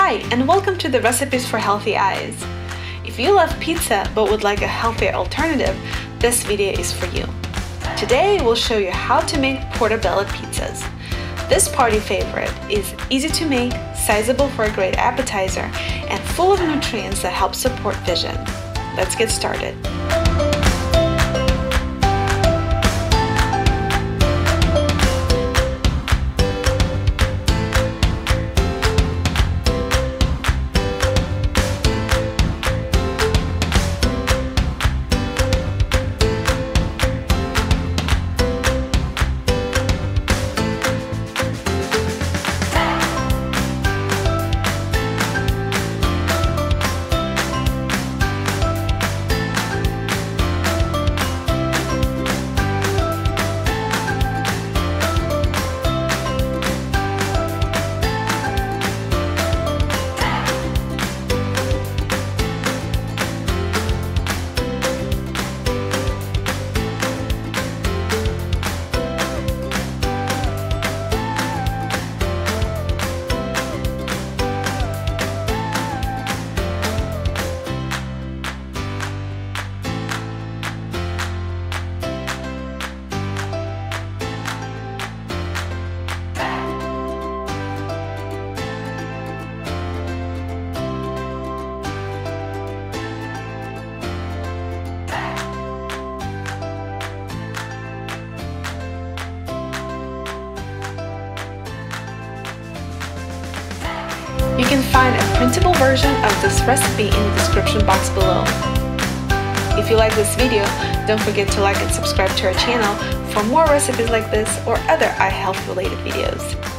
Hi, and welcome to the Recipes for Healthy Eyes. If you love pizza but would like a healthier alternative, this video is for you. Today we'll show you how to make Portabello pizzas. This party favorite is easy to make, sizable for a great appetizer, and full of nutrients that help support vision. Let's get started. You can find a printable version of this recipe in the description box below. If you like this video, don't forget to like and subscribe to our channel for more recipes like this or other eye health related videos.